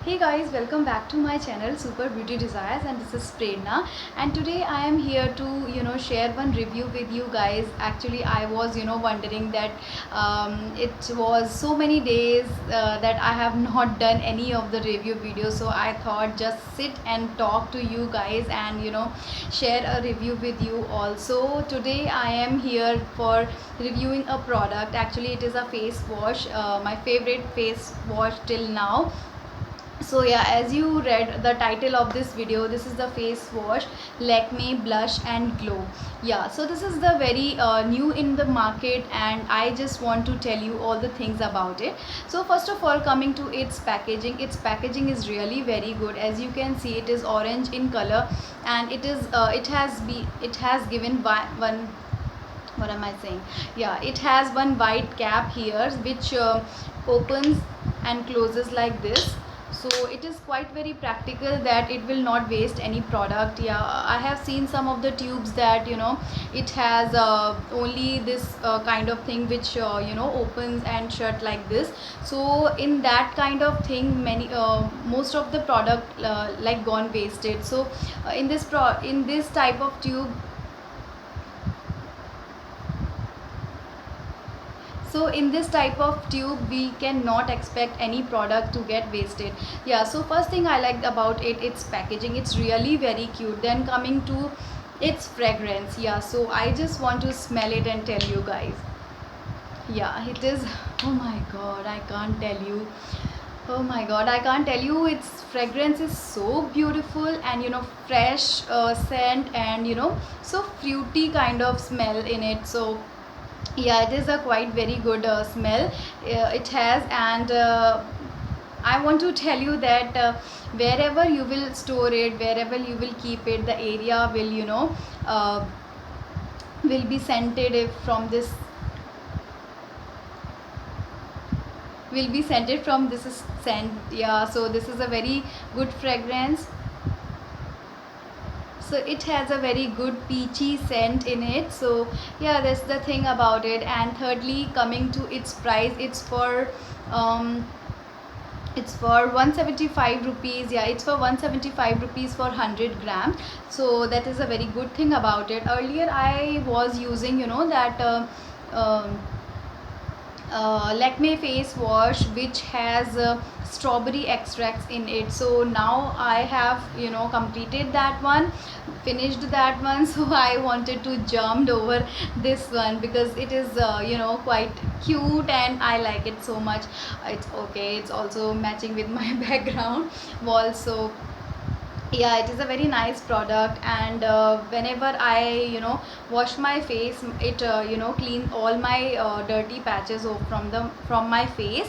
Hey guys, welcome back to my channel Super Beauty Desires, and this is Prerna, and today I am here to share one review with you guys. Actually, I was wondering that it was so many days that I have not done any of the review videos, so I thought just sit and talk to you guys and share a review with you also. Today I am here for reviewing a product. Actually, it is a face wash, my favorite face wash till now. So yeah, as you read the title of this video, this is the face wash Lakme Blush and Glow. Yeah, so this is the very new in the market, and I just want to tell you all the things about it. So first of all, coming to its packaging is really very good. As you can see, it is orange in color, and it has given one, what am I saying, yeah, it has one white cap here which opens and closes like this. So it is quite very practical that it will not waste any product. Yeah, I have seen some of the tubes that it has only this kind of thing which opens and shut like this. So in that kind of thing, many most of the product like gone wasted. So in this type of tube, so in this type of tube we cannot expect any product to get wasted. Yeah, so first thing I liked about it, its packaging, it's really very cute. Then coming to its fragrance, yeah, so I just want to smell it and tell you guys. Yeah, it is, oh my god, I can't tell you. Oh my god, I can't tell you. Its fragrance is so beautiful, and fresh scent, and so fruity kind of smell in it. So yeah, it is a quite very good smell it has. And I want to tell you that wherever you will store it, wherever you will keep it, the area will uh, will be scented if from this, will be scented from this scent. Yeah, so this is a very good fragrance. So it has a very good peachy scent in it. So yeah, that's the thing about it. And thirdly, coming to its price, um it's for 175 rupees. Yeah, it's for 175 rupees for 100 gram. So that is a very good thing about it. Earlier I was using that um Lakme face wash which has strawberry extracts in it. So now I have completed that one, finished that one. So I wanted to jump over this one because it is quite cute and I like it so much. It's okay, it's also matching with my background wall. So yeah, it is a very nice product. And whenever I wash my face, it clean all my dirty patches off from my face.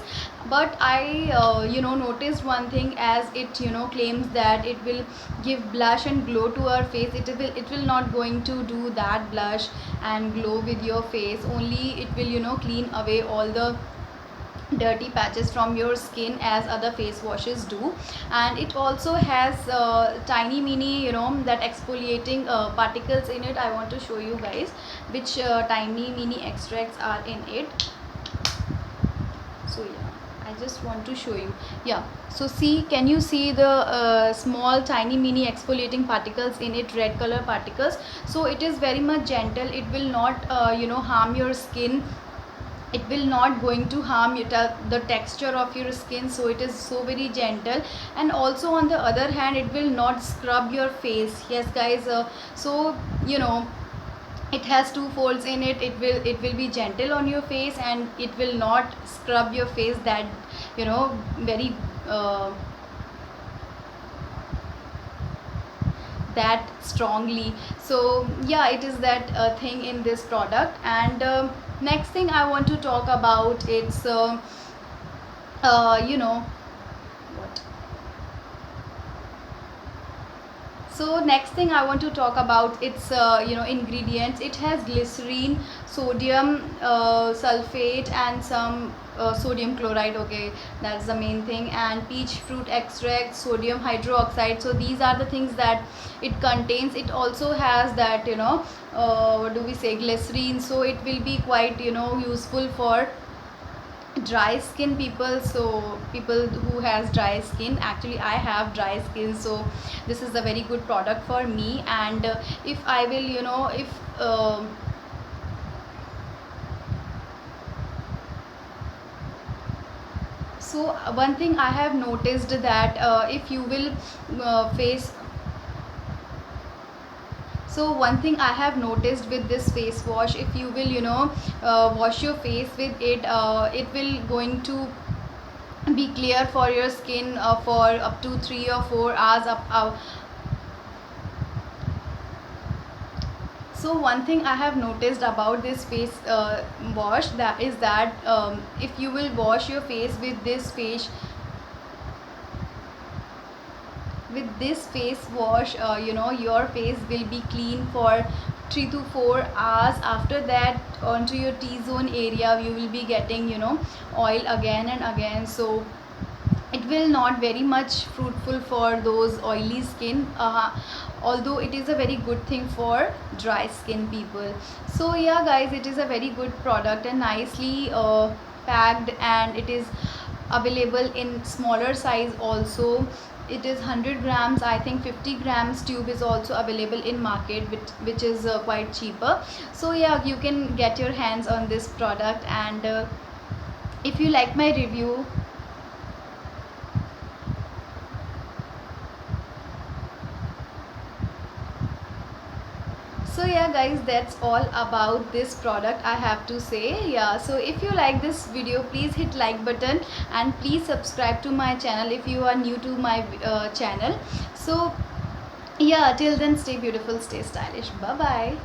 But I noticed one thing, as it claims that it will give blush and glow to our face. It will not going to do that blush and glow with your face. Only it will clean away all the dirty patches from your skin as other face washes do. And it also has tiny mini that exfoliating particles in it. I want to show you guys which tiny mini extracts are in it. So yeah, I just want to show you. Yeah, so see, can you see the small tiny mini exfoliating particles in it, red color particles? So it is very much gentle. It will not harm your skin. It will not going to harm it, the texture of your skin. So it is so very gentle. And also on the other hand, it will not scrub your face. Yes guys, so it has two folds in it. It will be gentle on your face, and it will not scrub your face that very that strongly. So yeah, it is that thing in this product. And next thing I want to talk about, it's what so next thing I want to talk about, its ingredients. It has glycerine, sodium sulfate, and some sodium chloride. Okay, that's the main thing. And peach fruit extract, sodium hydroxide. So these are the things that it contains. It also has that what do we say, glycerine. So it will be quite useful for dry skin people, so people who has dry skin, actually I have dry skin, so this is a very good product for me. And if I will, if so one thing I have noticed that if you will face so one thing I have noticed with this face wash, if you will, wash your face with it, it will going to be clear for your skin for up to 3 or 4 hours so one thing I have noticed about this face wash, that is that if you will wash your face with this face wash, your face will be clean for 3 to 4 hours. After that, onto your T-zone area you will be getting, oil again and again, so it will not very much fruitful for those oily skin, although it is a very good thing for dry skin people. So yeah guys, it is a very good product and nicely packed, and it is available in smaller size also. It is 100 grams, I think 50 grams tube is also available in market, which is quite cheaper. So yeah, you can get your hands on this product. And if you like my review, so yeah guys, that's all about this product I have to say. Yeah, so if you like this video, please hit like button and please subscribe to my channel if you are new to my channel. So yeah, till then, stay beautiful, stay stylish, bye bye.